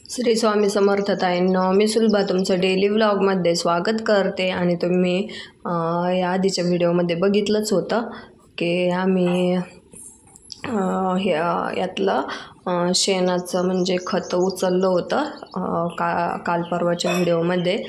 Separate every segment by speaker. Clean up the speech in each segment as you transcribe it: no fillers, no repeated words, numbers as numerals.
Speaker 1: श्री स्वामी समर्थताईंनो, मी सुलभा तुमचं डेली व्लॉगमध्ये स्वागत करते. आणि तुम्ही या आधीच्या व्हिडिओमध्ये बघितलंच होतं की आम्ही यातलं शेणाचं म्हणजे खत उचललं होतं काल परवाच्या व्हिडिओमध्ये.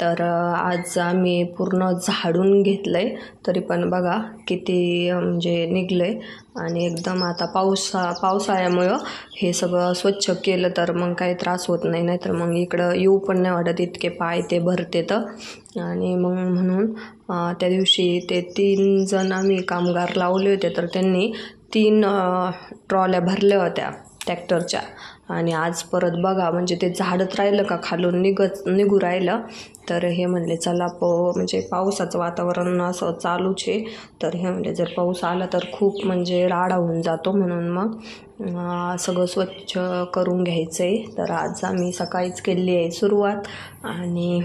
Speaker 1: तर आज आम्ही पूर्ण झाडून घेतलं आहे, तरी पण बघा किती म्हणजे निघलं आहे. आणि एकदम आता पावसाळ्यामुळं हे सगळं स्वच्छ केलं तर मग काही त्रास होत नाही, नाहीतर मग इकडं येऊ पण नाही वाटत, इतके पाय ते भरते तर. आणि मग म्हणून त्या दिवशी ते 3 जण आम्ही कामगार लावले होते, तर त्यांनी 3 ट्रॉल्या भरल्या होत्या ट्रॅक्टरच्या. आणि आज परत बघा म्हणजे ते झाडत राहिलं का खालून निघू राहिलं. तर हे म्हणले चला म्हणजे पावसाचं वातावरण असं चालूच आहे, तर हे म्हणले जर पाऊस आला तर खूप म्हणजे राडा होऊन जातो, म्हणून मग सगळं स्वच्छ करून घ्यायचं आहे. तर आज आम्ही सकाळीच केली आहे सुरुवात. आणि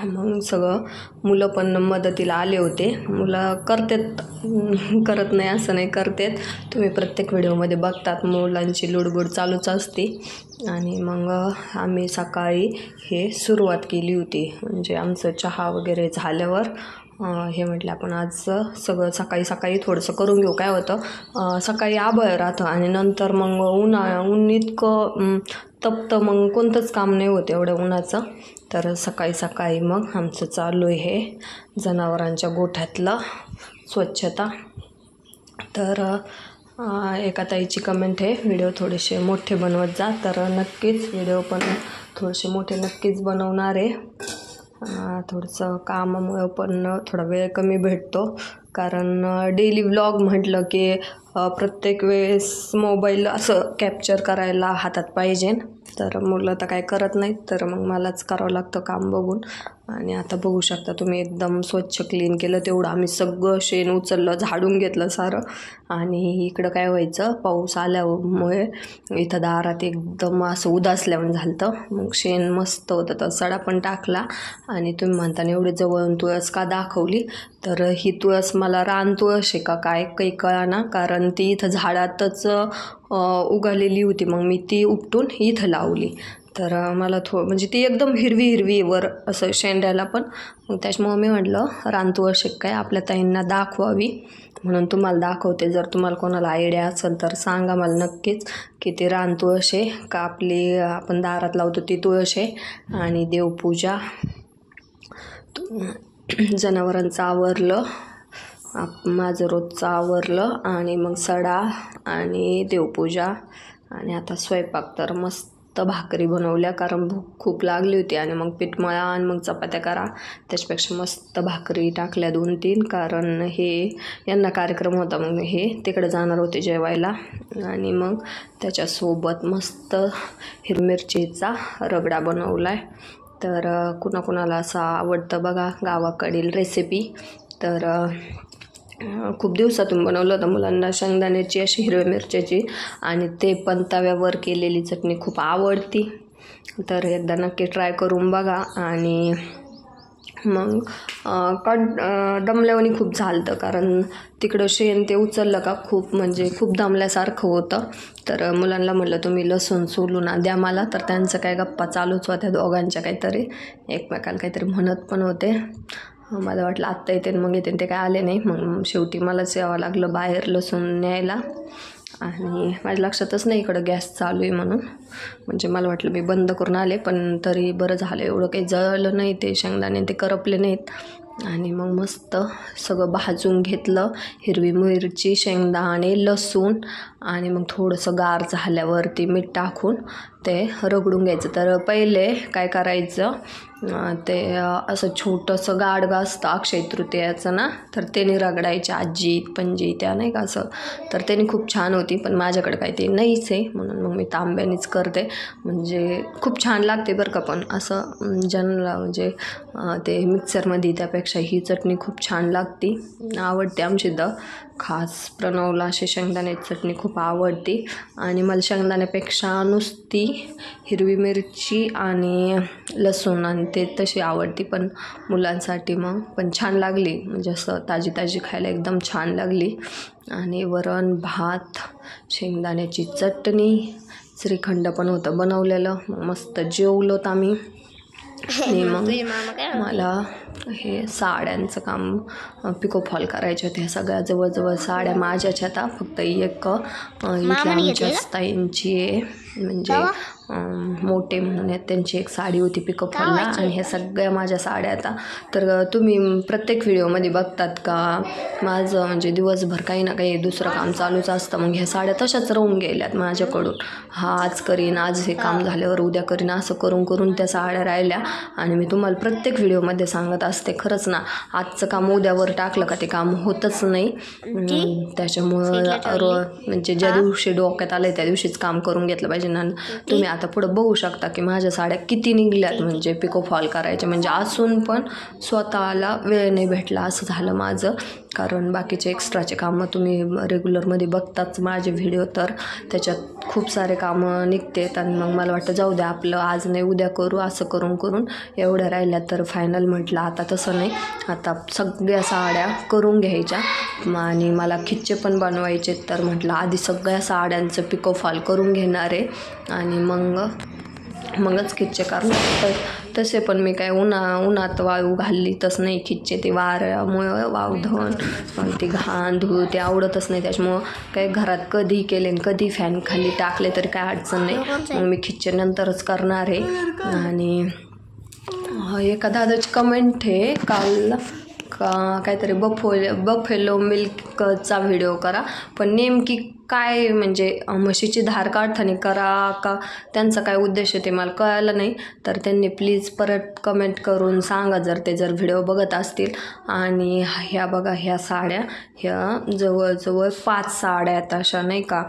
Speaker 1: मग सगळं मुलं पण मदतीला आले होते. मुलं करत नाही असं नाही, करतात. तुम्ही प्रत्येक व्हिडिओमध्ये बघतात मुलांची लुडबुड चालूच असते. आणि मग आम्ही सकाळी हे सुरुवात केली होती. म्हणजे आमचं चहा वगैरे झाल्यावर हे म्हटलं आपण आज सगळं सकाळी थोडंसं करून घेऊ. काय होतं सकाळी आभाळ राहतं आणि नंतर मग ऊन इतकं तपतं, मग कोणतंच काम नाही होतं एवढं उन्हाचं. तर सकाळी मग आमचं चालू आहे हे जनावरांच्या गोठ्यातलं स्वच्छता. तर एका ताईची कमेंट आहे, व्हिडिओ थोडेसे मोठे बनवत जा. तर नक्कीच व्हिडिओ पण थोडेसे मोठे नक्कीच बनवणार आहे. थोडंसं कामामुळं पण थोडा वेळ कमी भेटतो, कारण डेली व्लॉग म्हटलं की प्रत्येक वेळेस मोबाईल असं कॅप्चर करायला हातात पाहिजे. तर मुलं तर काय करत नाहीत, तर मग मलाच करावं लागतं काम बघून. आणि आता बघू शकता तुम्ही एकदम स्वच्छ क्लीन केलं. तेवढं आम्ही सगळं शेण उचललं, झाडून घेतलं सारं. आणि इकडं काय व्हायचं, पाऊस आल्यामुळे इथं दारात एकदम असं उदासल्यावर झालं. मग शेण मस्त होतं, तर सडा पण टाकला. आणि तुम्ही म्हणताना एवढे जवळून तुळस का दाखवली, तर ही तुळस मला रान तुळस आहे का काय काही कळाना, कारण ती इथं झाडातच उगालेली होती. मग मी ती उपटून इथं लावली. तर मला म्हणजे ती एकदम हिरवी वर असं शेंड्याला पण. मग त्याच्यामुळं मी म्हटलं रानतुळस काय आपल्या ताईंना दाखवावी, म्हणून तुम्हाला दाखवते. जर तुम्हाला कोणाला आयडिया असेल तर सांगा मला नक्कीच की ती रानतुळस आहे का आपली आपण दारात लावतो ती तुळस आहे. आणि देवपूजा जनावरांचं आवरलं, माझं रोजचं आवरलं. आणि मग सडा आणि देवपूजा. आणि आता स्वयंपाक. तर मस्त भाकरी बनवल्या, कारण भूक खूप लागली होती. आणि मग पीठ मळा आणि मग चपात्या करा, त्याच्यापेक्षा मस्त भाकरी टाकल्या 2-3, कारण यांना कार्यक्रम होता. मग हे तिकडे जाणार होते जेवायला. आणि मग त्याच्यासोबत मस्त हिरवी मिरचीचा रगडा बनवला आहे. तर कुणाकुणाला असं आवडतं बघा गावाकडील रेसिपी. तर खूप दिवसातून बनवलं होतं मुलांना शेंगदाण्याची अशी हिरव्या मिरच्याची, आणि ते पण तव्यावर केलेली चटणी खूप आवडती. तर एकदा नक्की ट्राय करून बघा. आणि मग दमल्यावानी खूप झालं, कारण तिकडं शेण ते उचललं का खूप म्हणजे खूप दमल्यासारखं होतं. तर मुलांना म्हटलं तुम्ही लसूण सोलून द्या मला. तर त्यांचं काय गप्पा चालूच होत्या दोघांच्या, काहीतरी एकमेकाला काहीतरी म्हणत पण होते. मला वाटलं आत्ता येते मग येते, ते काय आले नाही. मग शेवटी मलाच यावं लागलं बाहेर लसूण न्यायला. आणि माझ्या लक्षातच नाही इकडं गॅस चालू आहे म्हणून, म्हणजे मला वाटलं मी बंद करून आले, पण तरी बरं झालं, एवढं काही जळलं नाही, ते शेंगदाणे ते करपले नाहीत. आणि मग मस्त सगळं भाजून घेतलं, हिरवी मिरची, शेंगदाणे, लसूण. आणि मग थोडंसं गार झाल्यावरती मीठ टाकून ते रगडून घ्यायचं. तर पहिले काय करायचं, ते असं छोटंसं गाडगं असतं अक्षय तृतीयाचं ना, तर त्याने रगडायच्या आजी पणजी त्या नाही का असं. तर त्याने खूप छान होती, पण माझ्याकडे काही ते नाहीच आहे, म्हणून मग मी तांब्यानेच करते. म्हणजे खूप छान लागते बरं का, पण असं ज्यांना म्हणजे ते मिक्सरमध्ये त्यापेक्षा ही चटणी खूप छान लागते, आवडते. आमची खास प्रणवला अशी शेंगदाण्याची चटणी खूप आवडते. आणि मला शेंगदाण्यापेक्षा नुसती हिरवी मिरची आणि लसूण आणि ते तशी आवडती, पण मुलांसाठी मग पण छान लागली, म्हणजे असं ताजी खायला एकदम छान लागली. आणि वरण भात, शेंगदाण्याची चटणी, श्रीखंड पण होतं बनवलेलं. मस्त जेवलोत आम्ही. आणि मग मला हे साड्यांचं काम पिको फॉल करायचे होते. सगळ्या जवळजवळ साड्या माझ्याच आता, फक्त एक इथल्या आमच्या ताईंची आहे, म्हणजे मोठे म्हणून आहेत, त्यांची एक साडी होती पिको फॉलला. आणि ह्या सगळ्या माझ्या साड्या आता. तर तुम्ही प्रत्येक व्हिडिओमध्ये बघतात का माझं म्हणजे दिवसभर काही ना काही दुसरं काम चालूच असतं. मग ह्या साड्या तशाच राहून गेल्यात माझ्याकडून. आज करीन, आज हे काम झाल्यावर उद्या करीन, असं करून करून त्या साड्या राहिल्या. आणि मी तुम्हाला प्रत्येक व्हिडिओमध्ये सांगत असते, खरंच ना, आजचं काम उद्यावर टाकलं का ते काम होतच नाही. त्याच्यामुळं म्हणजे ज्या दिवशी डोक्यात आलं त्या दिवशीच काम करून घेतलं पाहिजे ना. तुम्ही आता पुढं बघू शकता की माझ्या साड्या किती निघल्यात, म्हणजे पिको फॉल करायचे, म्हणजे असून पण स्वतःला वेळ नाही भेटला असं झालं माझं. कारण बाकीचे एक्स्ट्राचे कामं तुम्ही रेग्युलरमध्ये बघताच माझे व्हिडिओ, तर त्याच्यात खूप सारे कामं निघतात. आणि मग मला वाटतं जाऊ द्या, आपलं आज नाही उद्या करू, असं करून करून एवढ्या राहिल्या. तर फायनल म्हटलं आता तसं नाही, आता सगळ्या साड्या करून घ्यायच्या. आणि मला खिच्चे पण बनवायचे, तर म्हटलं आधी सगळ्या साड्यांचं पिको फॉल करून घेणार आहे आणि मगच खिच्चे करणार. तर तसे पण मी काय उन्हात वाळू घाललीतच नाही खिच्चे. ते वाऱ्यामुळं वावधन ते घाण धूळ ते आवडतच नाही. त्याच्यामुळं काय घरात कधी केले कधी फॅन खाली टाकले तरी काय अडचण नाही. मग मी खिच्चे नंतरच करणार आहे. आणि एका दादाची कमेंट आहे काल काहीतरी बफेलो मिल्कचा व्हिडिओ करा, पण नेमकी काय म्हणजे म्हशीची धार काढताना करा का त्यांचा काय उद्देश आहे ते मला कळालं नाही. तर त्यांनी प्लीज परत कमेंट करून सांगा जर व्हिडिओ बघत असतील. आणि ह्या बघा, ह्या साड्या ह्या जवळजवळ 5 साड्या आहेत अशा, नाही का,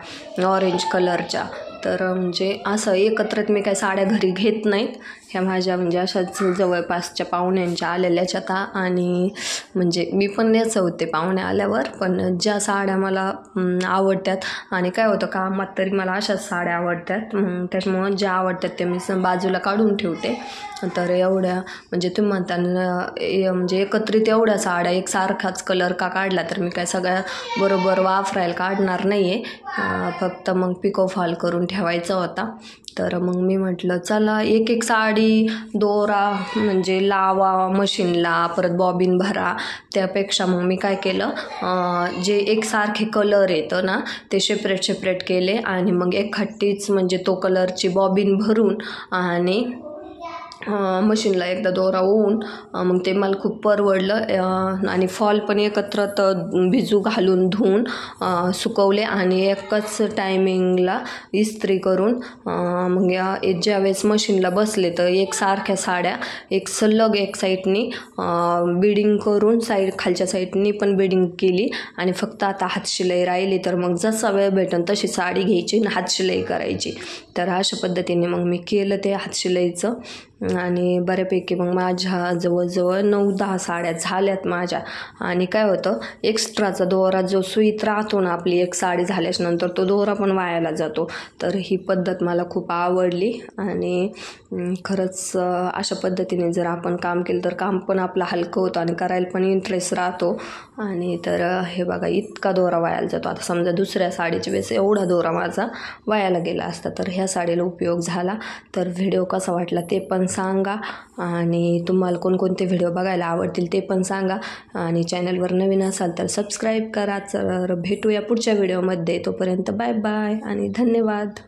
Speaker 1: ऑरेंज कलरच्या. तर म्हणजे असं एकत्रित मी काय साड्या घरी घेत नाहीत. ह्या माझ्या म्हणजे अशाच जवळपासच्या पाहुण्यांच्या आलेल्याच आता. आणि म्हणजे मी पण नेसवते पाहुणे आल्यावर, पण ज्या साड्या मला आवडतात आणि काय होतं कामात तरी मला अशाच साड्या आवडतात. त्याच्यामुळं ज्या आवडतात ते मी बाजूला काढून ठेवते. तर एवढ्या म्हणजे तुम्ही म्हणताना म्हणजे एकत्रित एवढ्या साड्या एकसारखाच कलर का काढला, तर मी काय सगळ्या बरोबर वापरायला काढणार नाही आहे. फक्त मग पिको फॉल करून ठेवायचा होता. तर मग मी म्हटलं चला एक साडी दोरा म्हणजे लावा मशीनला, परत बॉबिन भरा. त्यापेक्षा मग मी काय केलं, जे एकसारखे कलर येतं ना ते सेपरेट केले. आणि मग एकखट्टीच म्हणजे तो कलरची बॉबिन भरून आणि मशीनला एकदा दोरा होऊन मग ते मला खूप परवडलं. आणि फॉल पण एकत्र भिजू घालून धुवून सुकवले आणि एकच टायमिंगला इस्त्री करून मग ज्यावेळेस मशीनला बसले तर एकसारख्या साड्या एक सलग एक साईडनी बिडिंग करून खालच्या साईडनी पण बिडिंग केली. आणि फक्त आता हातशिलाई राहिली, तर मग जसा वेळ भेटेल तशी साडी घ्यायची आणि हातशिलाई करायची. तर अशा पद्धतीने मग मी केलं ते हातशिलाईचं. आणि बऱ्यापैकी मग माझ्या जवळजवळ 9-10 साड्या झाल्यात माझ्या. आणि काय होतं, एक्स्ट्राचा दोरा जो सुईत राहतो ना आपली एक साडी झाल्याच्यानंतर, तो दोरा पण वायाला जातो. तर ही पद्धत मला खूप आवडली. आणि खरंच अशा पद्धतीने जर आपण काम केलं तर काम पण आपलं हलकं होतं आणि करायला पण इंटरेस्ट राहतो. आणि तर हे बघा, इतका दोरा वायाला जातो. आता समजा दुसऱ्या साडीच्या वेळेस एवढा दोरा माझा वायाला गेला असता, तर ह्या साडीला उपयोग झाला. तर व्हिडिओ कसा वाटला ते पण सांगा. आणि तुम्हाला कोणकोणते व्हिडिओ बघायला आवडतील ते पण सांगा. आणि चॅनलवर नवीन असाल तर सबस्क्राईब करा. तर भेटूया पुढच्या व्हिडिओमध्ये. तोपर्यंत बाय बाय आणि धन्यवाद.